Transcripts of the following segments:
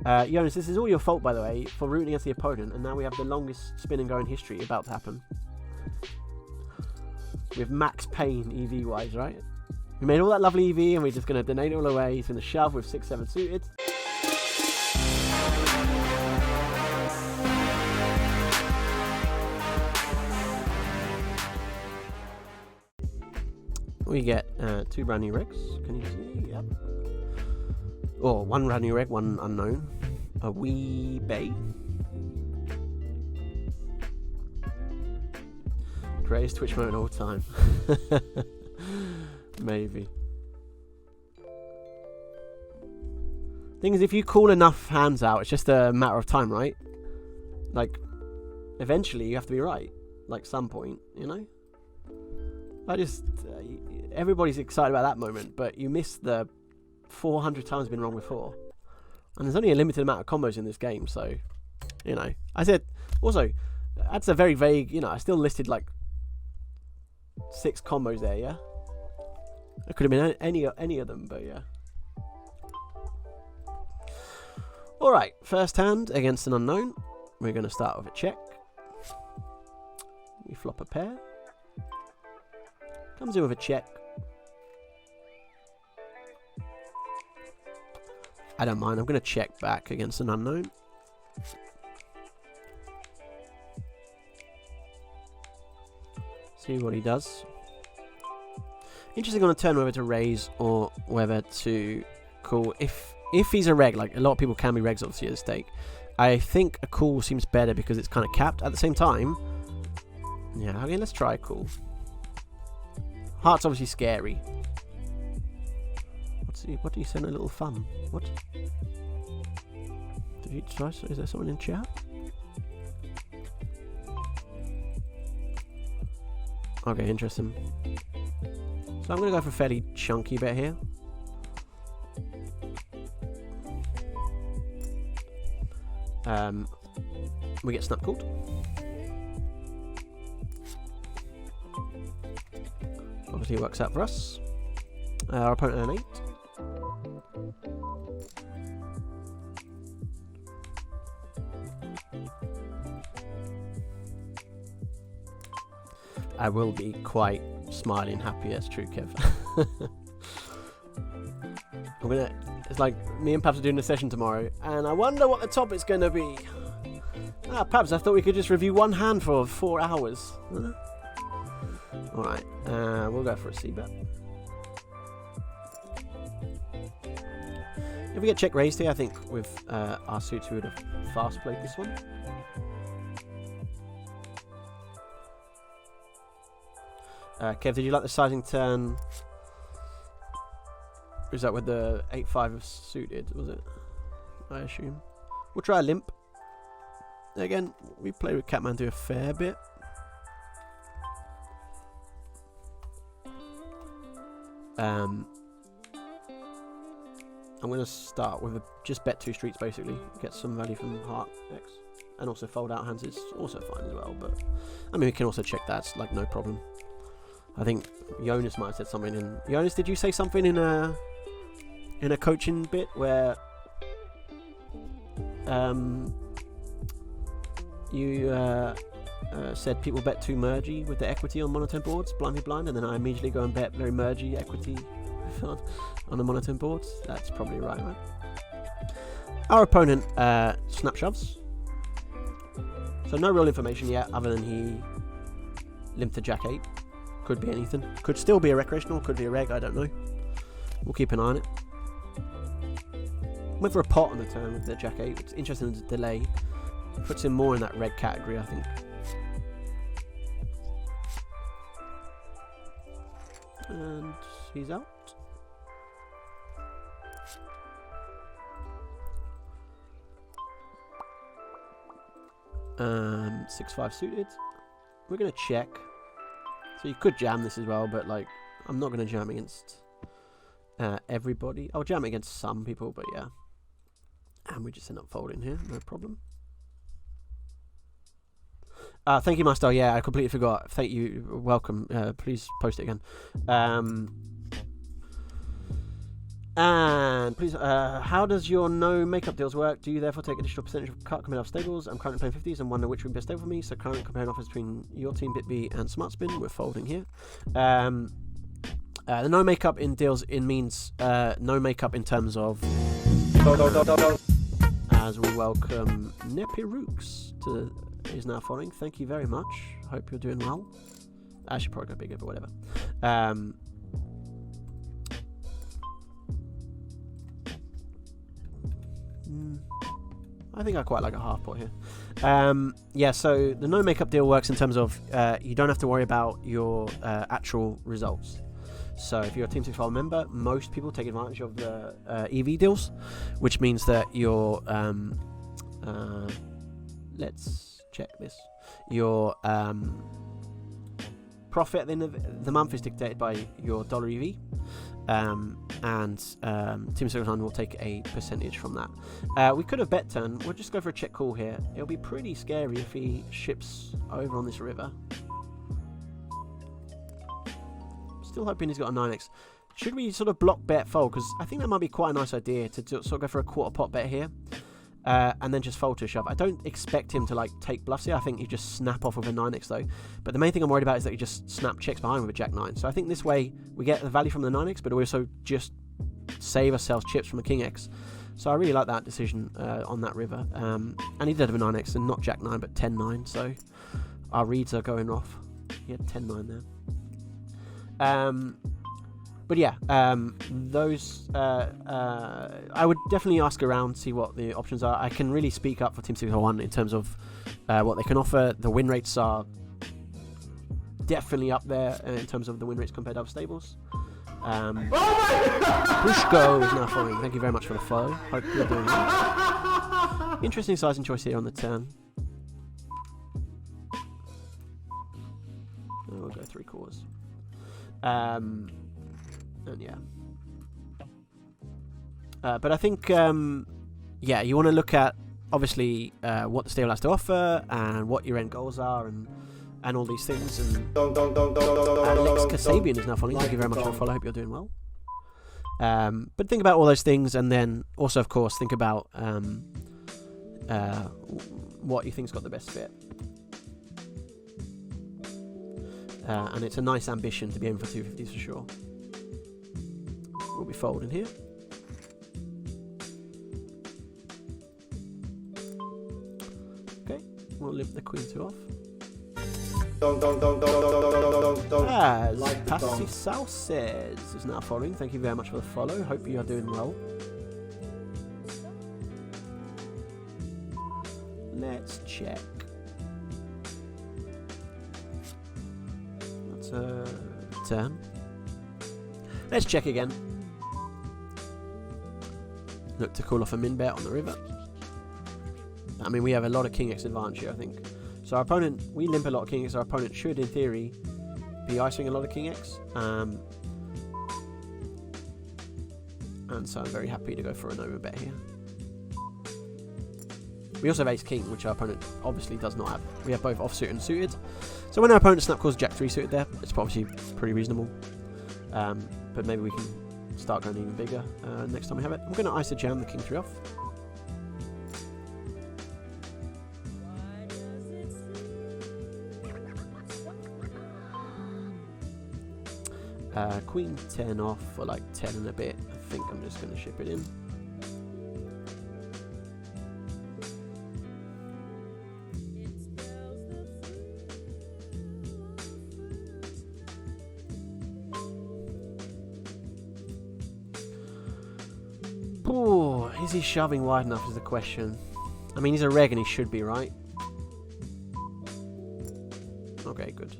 Jonas, this is all your fault, by the way, for rooting against the opponent, and now we have the longest spin and go in history about to happen. With max pain EV-wise, right? We made all that lovely EV, and we're just going to donate it all away. He's going to shove with 6-7 suited. We get 2 brand new regs. Can you see? Yep. Or 1 brand new reg, 1 unknown. A wee bay. Greatest Twitch moment of all time. Maybe. Thing is, if you call enough hands out, it's just a matter of time, right? Like, eventually you have to be right. Like, some point, you know? Everybody's excited about that moment, but you miss the 400 times been wrong before. And there's only a limited amount of combos in this game, so, you know. I said, also, that's a very vague, you know, I still listed like 6 combos there, yeah? It could have been any of them, but yeah. Alright, first hand against an unknown. We're going to start with a check. We flop a pair. Comes in with a check. I don't mind. I'm going to check back against an unknown. See what he does. Interesting on a turn whether to raise or whether to call. If he's a reg, like a lot of people can be regs obviously at the stake, I think a call seems better because it's kind of capped. At the same time, yeah, okay, let's try a call. Heart's obviously scary. What do you send a little thumb? What? Did you try? Is there someone in chat? Okay, interesting. So I'm going to go for a fairly chunky bet here. We get snap called. Obviously it works out for us. Our opponent an 8. I will be quite smiley and happy, that's true, Kev. It's like me and Pabs are doing a session tomorrow, and I wonder what the topic's going to be. Pabs, I thought we could just review one hand for 4 hours. Alright, we'll go for a C-bet. If we get check raised here, I think with our suits we would have fast played this one. Kev, did you like the sizing turn? Is that with the 8-5 of suited, was it? I assume. We'll try a limp. Again, we play with Catmandu a fair bit. I'm going to start with just bet 2 streets basically. Get some value from Heart X. And also fold out hands is also fine as well. But I mean, we can also check that. It's like no problem. I think Jonas might have said something in... Jonas, did you say something in a coaching bit where you said people bet too mergy with the equity on monotone boards, blindly blind, and then I immediately go and bet very mergy equity on the monotone boards? That's probably right, man. Our opponent snap shoves. So no real information yet other than he limped the Jack 8. Could be anything. Could still be a recreational, could be a reg, I don't know. We'll keep an eye on it. Went for a pot on the turn with the Jack 8, which is interesting in the delay. Puts him more in that reg category, I think. And he's out. Um, 6-5 suited. We're going to check. So you could jam this as well, but like, I'm not going to jam against everybody. I'll jam against some people, but yeah. And we just end up folding here, no problem. Thank you, Master. Yeah, I completely forgot. Thank you. Welcome. Please post it again. And please, how does your no makeup deals work? Do you therefore take additional percentage of cut compared off stables? I'm currently playing 50s and wonder which would be best stable for me. So currently comparing offers between your team, BitB, and Smart Spin. We're folding here. The no makeup in deals means no makeup in terms of as we welcome Nepirux to is now following. Thank you very much. Hope you're doing well. I should probably go bigger, but whatever. I think I quite like a half pot here. Yeah, so the no makeup deal works in terms of you don't have to worry about your actual results. So if you're a Team 65 member, most people take advantage of the EV deals, which means that your let's check this. Your profit at the end of the month is dictated by your dollar EV. And Team 69 will take a percentage from that. We could have bet turn. We'll just go for a check call here. It'll be pretty scary if he ships over on this river. Still hoping he's got a 9x. Should we sort of block bet fold? Because I think that might be quite a nice idea to sort of go for a quarter pot bet here. And then just fold to a shove. I don't expect him to like take bluffs here. I think you just snap off with a 9x though. But the main thing I'm worried about is that you just snap checks behind with a jack 9. So I think this way we get the value from the 9x, but we also just save ourselves chips from a king x. So I really like that decision on that river. And he did have a 9x and not jack 9 but 10-9. So our reads are going off. He had 10-9 there. But yeah, those I would definitely ask around, see what the options are. I can really speak up for Team 601 in terms of what they can offer. The win rates are definitely up there in terms of the win rates compared to other stables. Pushko is now following. Thank you very much for the follow. Hope you're doing well. Interesting sizing choice here on the turn. We'll go 3/4. And yeah, but I think yeah, you want to look at obviously what the stable has to offer and what your end goals are and all these things. And Alex Kasabian is now following. Thank you very much for the follow. I hope you're doing well. But think about all those things, and then also, of course, think about what you think's got the best fit. And it's a nice ambition to be aiming for 250s for sure. We'll be folding here. Okay, we'll limp the queen 2 off. As Passy South says is now following. Thank you very much for the follow. Hope you are doing well. Let's check. That's a turn. Let's check again. Look to call off a min bet on the river. I mean, we have a lot of king x advantage here, I think. So our opponent, we limp a lot of king x. Our opponent should, in theory, be icing a lot of king x. And so I'm very happy to go for an over bet here. We also have ace king, which our opponent obviously does not have. We have both offsuit and suited. So when our opponent snap calls jack 3 suited there, it's obviously pretty reasonable. But maybe we can start going even bigger next time we have it. I'm going to ISO jam the king 3 off. Queen 10 off for like 10 and a bit. I think I'm just going to ship it in. Ooh, is he shoving wide enough is the question. I mean, he's a reg and he should be, right? Okay, good.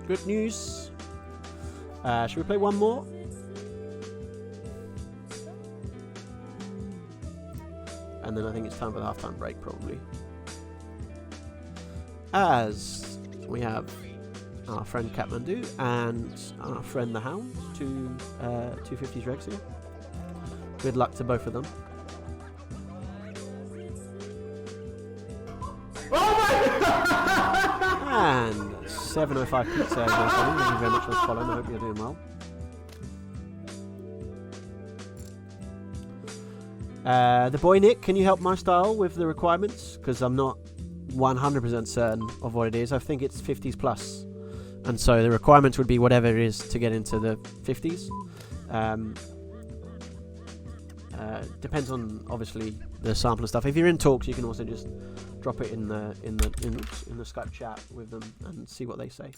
Good news. Should we play one more? And then I think it's time for the halftime break, probably. As we have our friend Kathmandu and our friend the Hound, two 250s regs here. Good luck to both of them. And 705 Pizza is on following. Thank you very much for following. I hope you're doing well. The boy Nick, can you help my style with the requirements? Because I'm not 100% certain of what it is. I think it's 50s plus. And so the requirements would be whatever it is to get into the 50s. Depends on obviously the sample and stuff. If you're in talks, you can also just drop it in the Skype chat with them and see what they say.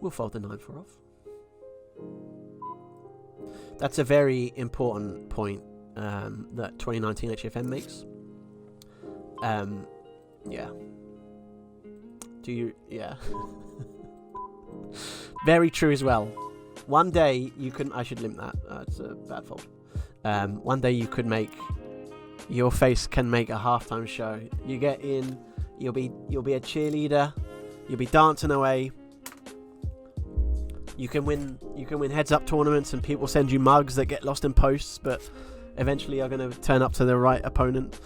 We'll fold the 9-4 off. That's a very important point that 2019 HFM makes. Yeah. Do you? Yeah. Very true as well. One day you can. I should limp that. It's a bad fold. One day you could make. Your face can make a halftime show. You get in. You'll be a cheerleader. You'll be dancing away. You can win heads up tournaments and people send you mugs that get lost in posts, but eventually are going to turn up to the right opponent.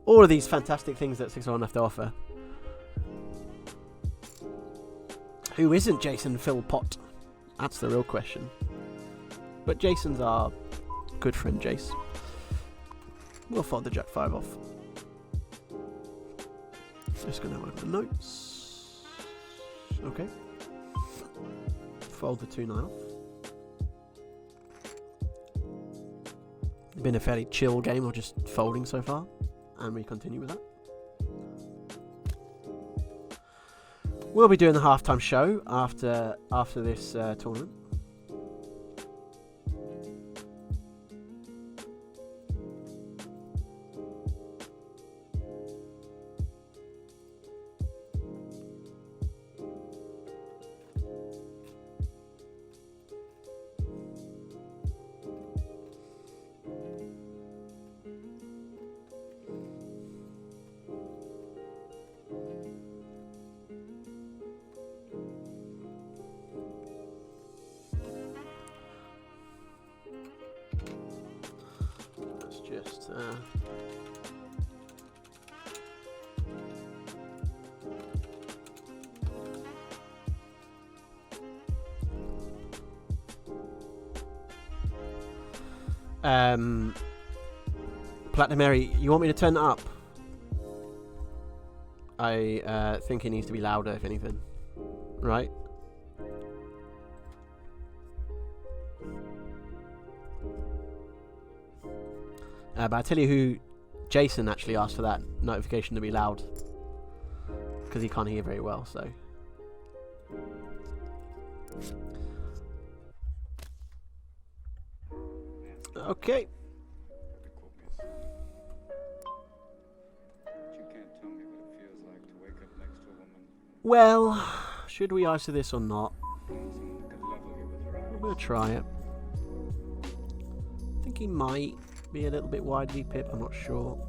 All of these fantastic things that 601 have to offer. Who isn't Jason Philpott? That's the real question. But Jason's our good friend Jace. We'll fold the Jack 5 off. Just going to open the notes. Okay. Fold the 2-9 off. It's been a fairly chill game of just folding so far, and we continue with that. We'll be doing the halftime show after this tournament. Platinum Mary, you want me to turn it up? I think it needs to be louder, if anything. Right? But I tell you who, Jason actually asked for that notification to be loud. Because he can't hear very well, so. Okay. Well, should we ISO this or not? I'm going to try it. I think he might be a little bit wide V-pip, I'm not sure.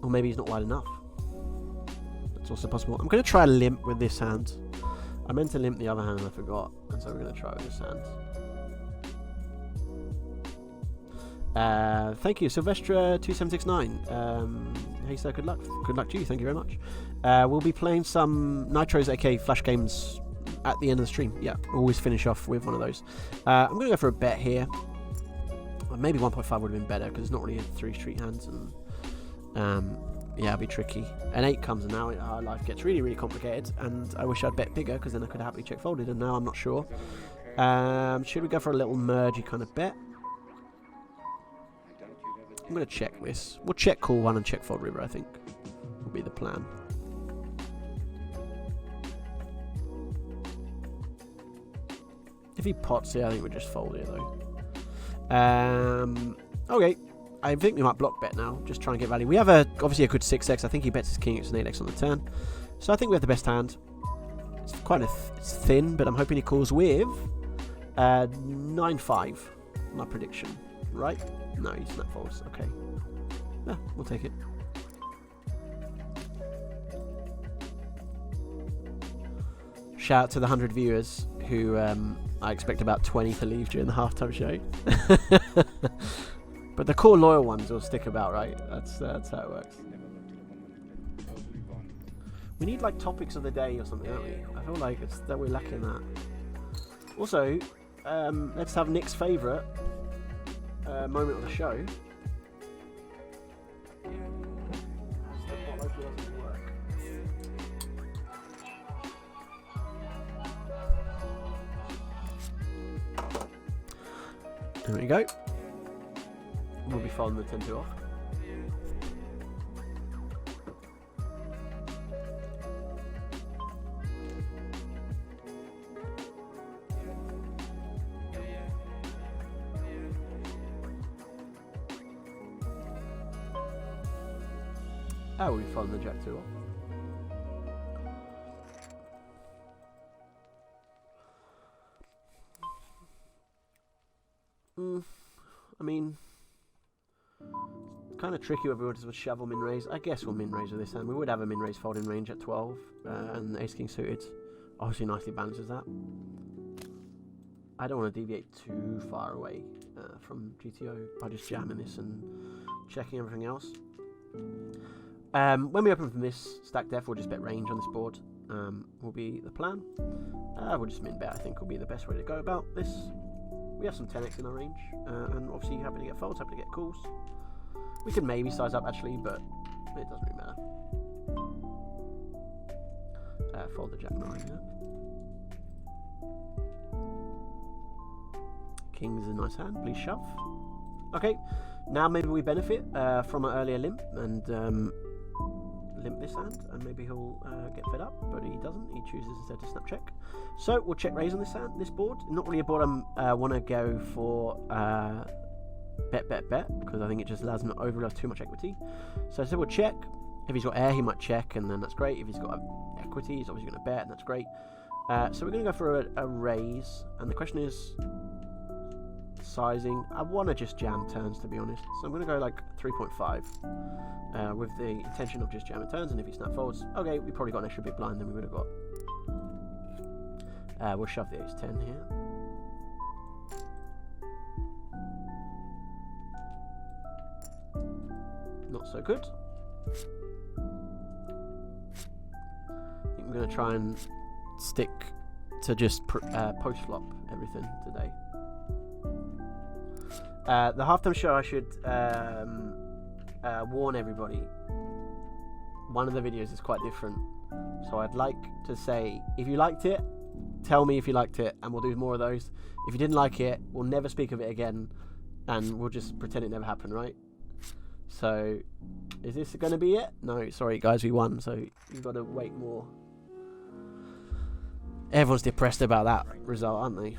Or maybe he's not wide enough. That's also possible. I'm going to try a limp with this hand. I meant to limp the other hand and I forgot. And so we're going to try with this hand. Thank you, Sylvestra2769. Hey sir, good luck to you, thank you very much. We'll be playing some Nitros AK flash games at the end of the stream. Yeah, we'll always finish off with one of those. I'm going to go for a bet here. Well, maybe 1.5 would have been better because it's not really 3 street hands, and yeah, it'll be tricky. An 8 comes and now our life gets really, really complicated, and I wish I'd bet bigger because then I could happily check folded, and now I'm not sure. Should we go for a little mergey kind of bet? I'm going to check this. We'll check call 1 and check fold river, I think. Will be the plan. If he pots here, I think we'll just fold here, though. Okay. I think we might block bet now. Just try and get value. We have obviously a good 6x. I think he bets his king, it's an 8x on the turn. So I think we have the best hand. It's quite it's thin, but I'm hoping he calls with 9-5. My prediction. Right? No, he's not false. Okay. Yeah, we'll take it. Shout out to the 100 viewers who I expect about 20 to leave during the halftime show. But the core loyal ones will stick about, right? That's how it works. We need like topics of the day or something, don't we? I feel like it's that we're lacking that. Also, let's have Nick's favourite moment of the show. There we go. We'll be following the 10-2 off. We'll be following the Jack 2 off. I mean, kind of tricky whether we'll just shove or min raise. I guess we'll min raise with this hand. We would have a min raise folding range at 12, and Ace King suited obviously nicely balances that. I don't want to deviate too far away from GTO by just jamming this and checking everything else. When we open from this stack def, we'll just bet range on this board. Will be the plan. We'll just min bet. I think will be the best way to go about this. We have some 10x in our range, and obviously happy to get folds, happy to get calls. We could maybe size up actually, but it doesn't really matter. Fold the Jack 9, yeah. King's a nice hand, please shove. Okay, now maybe we benefit from an earlier limp and limp this hand, and maybe he'll get fed up, but he doesn't. He chooses instead to snap check. So we'll check raise on this hand, this board. Not really a board I want to go for bet, because I think it just allows him to overload too much equity. So we'll check. If he's got air, he might check, and then that's great. If he's got equity, he's obviously going to bet, and that's great. So we're going to go for a raise, and the question is sizing. I want to just jam turns, to be honest, so I'm going to go like 3.5 with the intention of just jamming turns, and if he snap folds, okay, we probably got an extra big blind than we would have got. We'll shove the ace 10 here. Not so good. I think I'm going to try and stick to just post flop everything today. The halftime show, I should warn everybody, one of the videos is quite different, so I'd like to say, if you liked it, tell me if you liked it, and we'll do more of those. If you didn't like it, we'll never speak of it again, and we'll just pretend it never happened, right? So, is this going to be it? No, sorry guys, we won, so you've got to wait more. Everyone's depressed about that result, aren't they?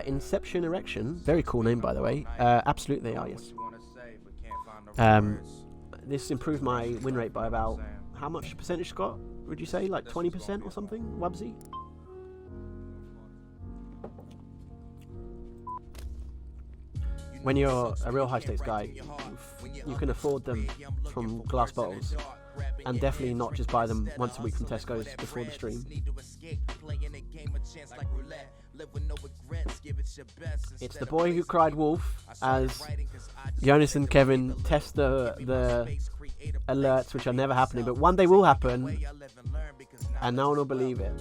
Inception Erection, very cool name by the way. Absolutely they are, yes. This improved my win rate by about, how much percentage, Scott? Would you say like 20% or something, Wubsy? When you're a real high stakes guy, you can afford them from glass bottles, and definitely not just buy them once a week from Tesco's before the stream. It's the boy who cried wolf, as Jonas and Kevin test the alerts, which are never happening, but one day will happen, and no one will believe it.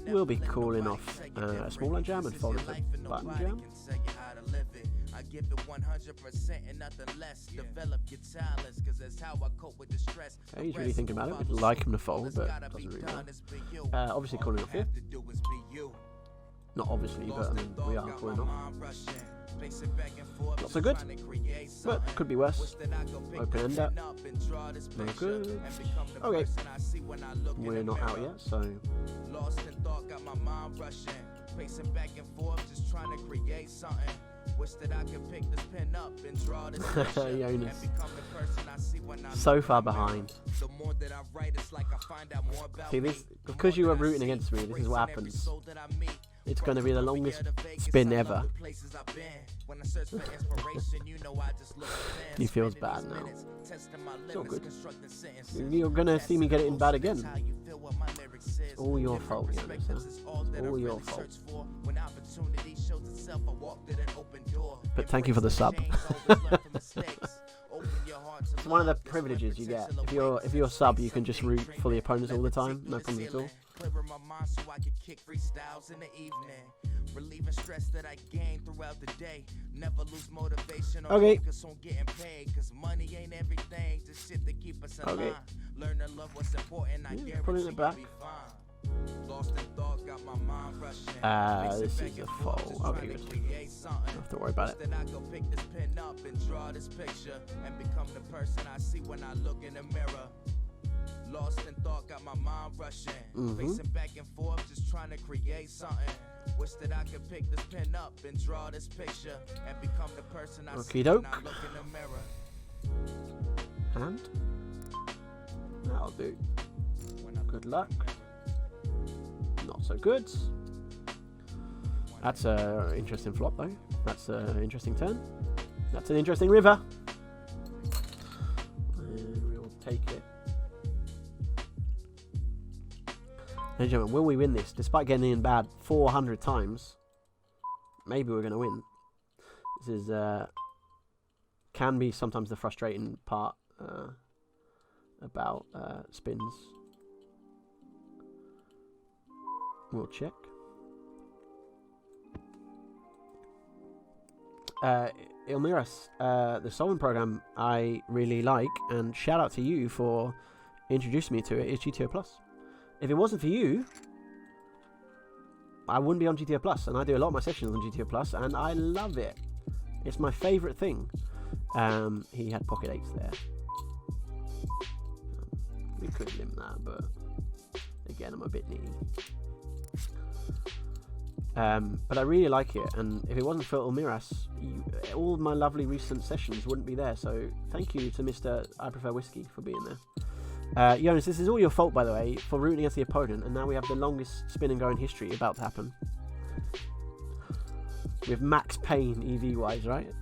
We'll be calling off a smaller jam and folding a button jam. I give it 100% and nothing less. Develop your talents, cause that's how I cope with the stress. Okay, he's really thinking about it. We'd like him to fold, but doesn't really matter. Obviously calling off here. Not obviously, but I mean, we are calling off. Not so good, but could be worse. Open end up. No good. Okay. We're not out yet, so. Lost in thought, got my mind rushing. Pacing back and forth, just trying to create something. Wish that I could pick this pen up and draw this Jonas. So far behind. See this, because you were rooting against me, this is what happens. It's going to be the longest spin ever. He feels bad now. It's all good. You're going to see me get it in bad again. It's all your fault, Jonas. It's all your fault. But thank you for the sub. It's one of the privileges you get. If you're a sub, you can just root for the opponents all the time. No problem at all. Relieving stress that I gain throughout the day. Never lose motivation or focus on getting paid, cause money ain't everything. Just shit to keep us in line. Learn to love what's important. I guarantee you'll be fine. Lost in thought, got my mind rushing. This is a foul. Okay, good. Don't have to worry about it. I go pick this pen up and draw this picture and become the person I see when I look in the mirror. Lost in thought, got my mind rushing. Facing back and forth, just trying to create something. Wish that I could pick this pen up and draw this picture and become the person I see when I look in the mirror. And that'll do. Good luck. Not so good. That's an interesting flop though. That's an interesting turn. That's an interesting river. And we'll take it. Ladies and gentlemen, will we win this? Despite getting in bad 400 times, maybe we're going to win. This is can be sometimes the frustrating part about spins. We'll check. Ilmiras, the Solving program I really like, and shout out to you for introducing me to it. It's GTO Plus. If it wasn't for you, I wouldn't be on GTO Plus, and I do a lot of my sessions on GTO Plus, and I love it. It's my favourite thing. He had pocket 8s there. We could limit that, but again, I'm a bit needy. But I really like it, and if it wasn't for Ilmiras, all my lovely recent sessions wouldn't be there, so thank you to Mr. I Prefer Whiskey for being there. Jonas, this is all your fault, by the way, for rooting against the opponent, and now we have the longest spin and go in history about to happen. With max pain EV-wise, right?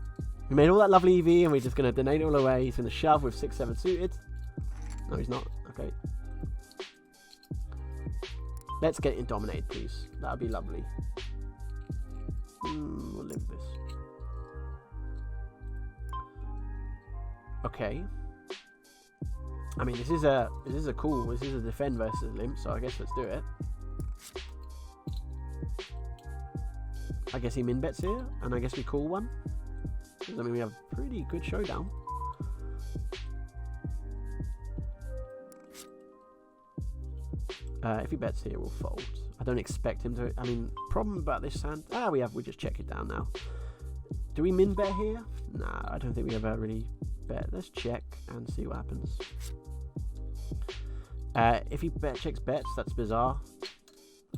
We made all that lovely EV, and we're just going to donate it all away. He's going to shove with 6-7 suited. No, he's not. Okay. Let's get it dominated, please. That would be lovely. We'll live this. Okay. I mean, this is a defend versus limp, so I guess let's do it. I guess he min bets here, and I guess we call one. I mean, we have a pretty good showdown. If he bets here, we'll fold. I don't expect him to. I mean, problem about this hand. We just check it down now. Do we min bet here? Nah, I don't think we ever really bet. Let's check and see what happens. If he checks bets, that's bizarre.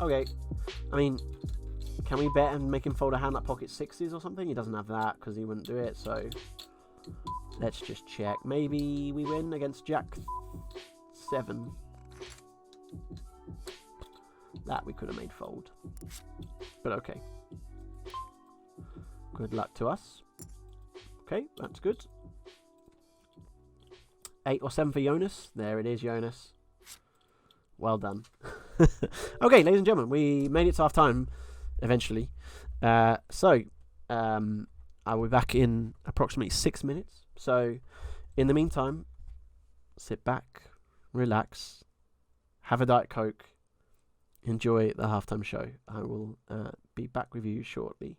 Okay. I mean, can we bet and make him fold a hand like pocket 6s or something? He doesn't have that because he wouldn't do it, so let's just check. Maybe we win against Jack 7. That we could have made fold. But okay. Good luck to us. Okay, that's good. 8 or 7 for Jonas. There it is, Jonas. Well done. Okay, ladies and gentlemen, we made it to half time eventually. I will be back in approximately 6 minutes. So, in the meantime, sit back, relax, have a Diet Coke, enjoy the halftime show. I will be back with you shortly.